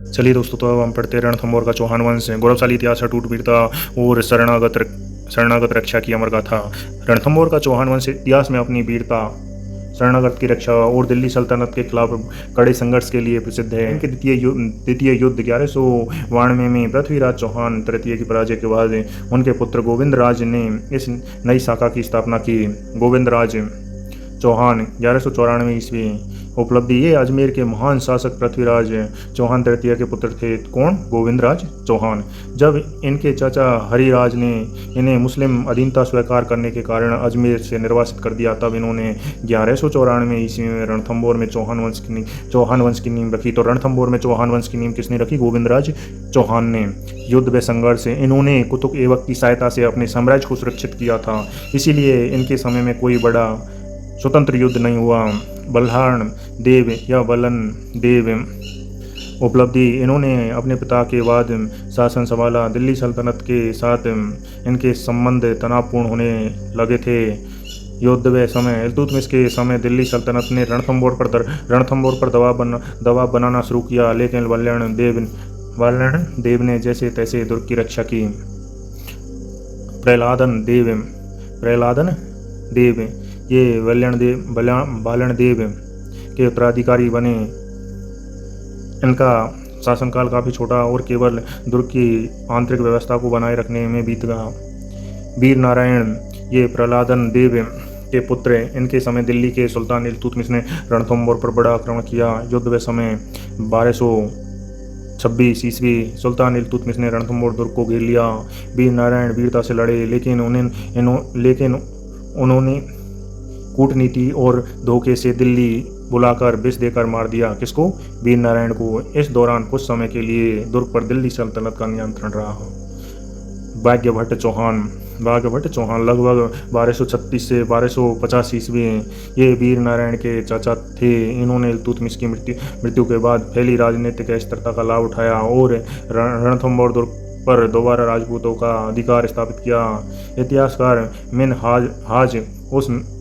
चलिए दोस्तों, तो अब हम पढ़ते हैं रणथंभौर का चौहान वंश। गौरवशाली इतिहास, अटूट वीरता और शरणागत रक्षा की अमर गाथा। रणथंभौर का चौहान वंश इतिहास में अपनी वीरता, शरणागत की रक्षा और दिल्ली सल्तनत के खिलाफ कड़े संघर्ष के लिए प्रसिद्ध है। इनके द्वितीय युद्ध 1192 में पृथ्वीराज चौहान तृतीय की पराजय के बाद उनके पुत्र गोविंद राज ने इस नई शाखा की स्थापना की। गोविंद राज चौहान 1194 ईस्वी उपलब्धि। ये अजमेर के महान शासक पृथ्वीराज चौहान तृतीय के पुत्र थे। कौन? गोविंदराज चौहान। जब इनके चाचा हरिराज ने इन्हें मुस्लिम अधीनता स्वीकार करने के कारण अजमेर से निर्वासित कर दिया, तब इन्होंने 1194 ईस्वी में रणथंभौर में चौहान वंश की नींव रखी। तो रणथंभौर में चौहान वंश की नींव किसने रखी? गोविंदराज चौहान ने। युद्ध व संघर्ष, इन्होंने कुतुब ऐबक की सहायता से अपने साम्राज्य को सुरक्षित किया था, इसीलिए इनके समय में कोई बड़ा स्वतंत्र युद्ध नहीं हुआ। बल्हान देव या बलन देव उपलब्धि, इन्होंने अपने पिता के बाद शासन संभाला। दिल्ली सल्तनत के साथ इनके संबंध तनावपूर्ण होने लगे थे। युद्ध व समय, इल्तुतमिश के समय दिल्ली सल्तनत ने रणथंभौर पर दबाव बनाना शुरू किया, लेकिन वल्याण देव ने जैसे तैसे दुर्ग की रक्षा की। प्रहलादन देव ये बालन देव के उत्तराधिकारी बने। इनका शासनकाल काफ़ी छोटा और केवल दुर्ग की आंतरिक व्यवस्था को बनाए रखने में बीत गया। वीर नारायण ये प्रहलादन देव के पुत्र। इनके समय दिल्ली के सुल्तान इल्तुतमिश ने रणथंभौर पर बड़ा आक्रमण किया। युद्ध व समय 1226 ईस्वी सुल्तान इल्तुतमिश ने रणथंभौर दुर्ग को घेर लिया। वीर नारायण वीरता से लड़े, लेकिन उन्होंने कूटनीति और धोखे से दिल्ली बुलाकर विष देकर मार दिया। किसको? वीर नारायण को। इस दौरान कुछ समय के लिए दुर्ग पर दिल्ली सल्तनत का नियंत्रण रहा। भाग्यभट्ट चौहान लगभग 1236 से 1250 ईस्वी ये वीर नारायण के चाचा थे। इन्होंने इल्तुतमिश की मृत्यु के बाद फैली राजनीतिक अस्थिरता का लाभ उठाया और रणथंभौर दुर्ग पर दोबारा राजपूतों का अधिकार स्थापित किया। इतिहासकार मिनहाज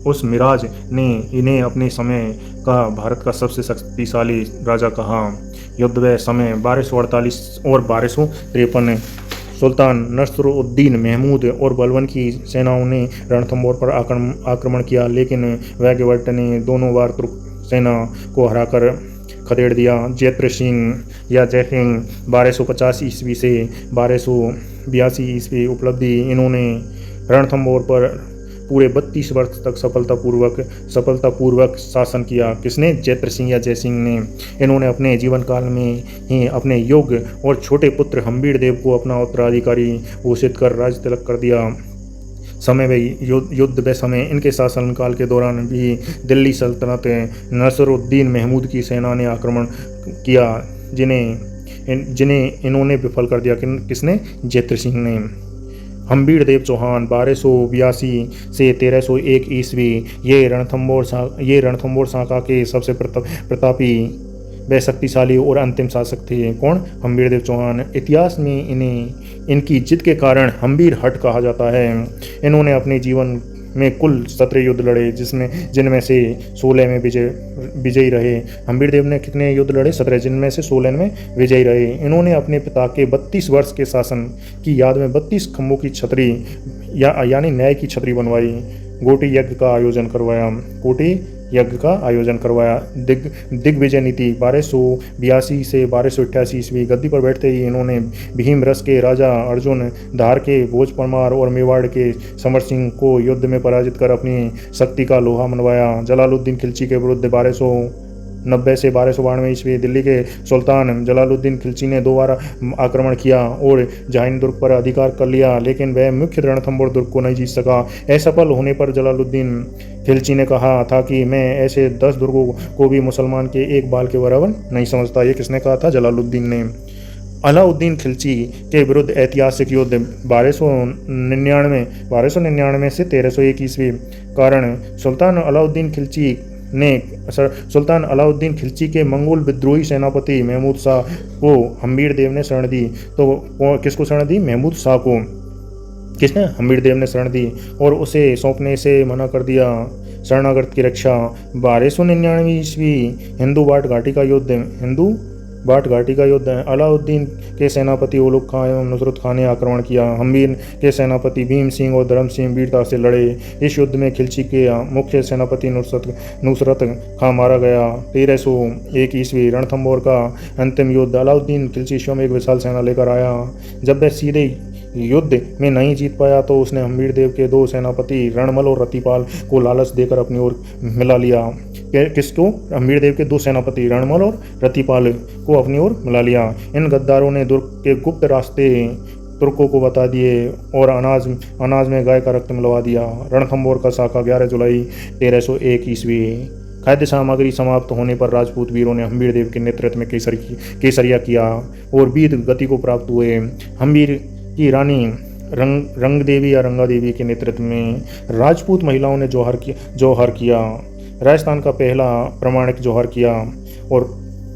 उस मिराज ने इन्हें अपने समय का भारत का सबसे शक्तिशाली राजा कहा। युद्ध व समय 1248 और 1253 सुल्तान नसरुद्दीन महमूद और बलबन की सेनाओं ने रणथंभौर पर आक्रमण किया, लेकिन भाग्यभट्ट ने दोनों बार तुर्क सेना को हराकर खदेड़ दिया। जैत्र सिंह 1250 ईस्वी से 1282 ईस्वी उपलब्धि। इन्होंने रणथंभौर पर पूरे 32 वर्ष तक सफलतापूर्वक शासन किया। किसने? जैत्र सिंह या जयसिंह ने। इन्होंने अपने जीवन काल में ही अपने योग्य और छोटे पुत्र हम्बीर देव को अपना उत्तराधिकारी घोषित कर राज तिलक कर दिया। युद्ध व समय, इनके शासनकाल के दौरान भी दिल्ली सल्तनत नसरुद्दीन महमूद की सेना ने आक्रमण किया, जिन्हें इन्होंने विफल कर दिया। किसने? जैत्र सिंह ने। हम्बीर देव चौहान 1282 से 1301 ईस्वी ये रणथंभौर शाखा के सबसे प्रतापी व शक्तिशाली और अंतिम शासक थे। कौन? हम्बीर देव चौहान। इतिहास में इनकी जिद के कारण हम्बीर हट कहा जाता है। इन्होंने अपने जीवन में कुल 17 युद्ध लड़े, जिनमें से 16 में विजयी रहे। हम्बीर देव ने कितने युद्ध लड़े? 17, जिनमें से 16 में विजयी रहे। इन्होंने अपने पिता के 32 वर्ष के शासन की याद में 32 खंभों की छतरी यानी न्याय की छतरी बनवाई। गोटी यज्ञ का आयोजन करवाया। दिग्विजय नीति 1282 से 1288 ईस्वी। गद्दी पर बैठते ही इन्होंने भीम रस के राजा अर्जुन, धार के भोज परमार और मेवाड़ के समर सिंह को युद्ध में पराजित कर अपनी शक्ति का लोहा मनवाया। जलालुद्दीन खिलची के विरुद्ध 1290 से 1292 ईस्वी दिल्ली के सुल्तान जलालुद्दीन खिलची ने दोबारा आक्रमण किया और जहान दुर्ग पर अधिकार कर लिया, लेकिन वह मुख्य रणथंभौर दुर्ग को नहीं जीत सका। असफल होने पर जलालुद्दीन खिलची ने कहा था कि मैं ऐसे 10 दुर्गों को भी मुसलमान के एक बाल के बराबर नहीं समझता। ये किसने कहा था? जलालुद्दीन ने। अलाउद्दीन खिलची के विरुद्ध ऐतिहासिक युद्ध 1299 से 1301 ईस्वी। कारण सुल्तान अलाउद्दीन खिलची के मंगोल विद्रोही सेनापति महमूद शाह को हम्बीर देव ने शरण दी। तो किसको शरण दी? महमूद शाह को। किसने? हम्बीर देव ने शरण दी और उसे सौंपने से मना कर दिया। शरणागत की रक्षा 1299 ईस्वी। हिंदू बाट घाटी का युद्ध। बाट घाटी का युद्ध है। अलाउद्दीन के सेनापति उलुग खां एवं नुसरत खां ने आक्रमण किया। हम्मीर के सेनापति भीम सिंह और धर्म सिंह वीरता से लड़े। इस युद्ध में खिलची के मुख्य सेनापति नुसरत खां मारा गया। 1301 ईस्वी रणथंभौर का अंतिम युद्ध। अलाउद्दीन खिलची स्वयं एक विशाल सेना लेकर आया। जब वह सीधे युद्ध में नहीं जीत पाया तो उसने हम्मीर देव के 2 सेनापति रणमल और रतिपाल को लालच देकर अपनी ओर मिला लिया। किसको? हम्मीर देव के 2 सेनापति रणमल और रतिपाल को अपनी ओर मिला लिया। इन गद्दारों ने दुर्ग के गुप्त रास्ते तुर्कों को बता दिए और अनाज में गाय का रक्त मिलवा दिया। रणथंभौर का साका 11 जुलाई 1301 ईस्वी। खाद्य सामग्री समाप्त होने पर राजपूत वीरों ने हम्मीर देव के नेतृत्व में केसरिया किया और वीर गति को प्राप्त हुए। हम्मीर की रानी रंग देवी या रंगा देवी के नेतृत्व में राजपूत महिलाओं ने जौहर किया। राजस्थान का पहला प्रमाणिक जौहर किया और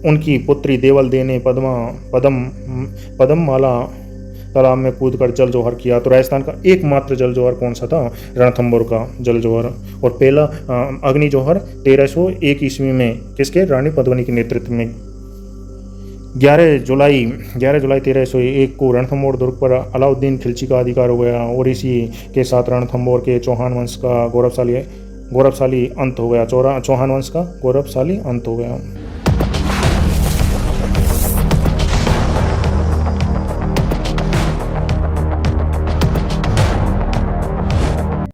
उनकी पुत्री देवल दे ने पदम माला तालाब में कूदकर जल जौहर किया। तो राजस्थान का एकमात्र जल जौहर कौन सा था? रणथंभौर का जल जौहर। और पहला अग्नि जौहर 1301 ईस्वी में किसके? रानी पद्मिनी के नेतृत्व में। 11 जुलाई 1301 को रणथंभौर दुर्ग पर अलाउद्दीन खिलची का अधिकार हो गया और इसी के साथ रणथंभौर के चौहान वंश का गौरवशाली अंत हो गया। चौहान वंश का गौरवशाली अंत हो गया।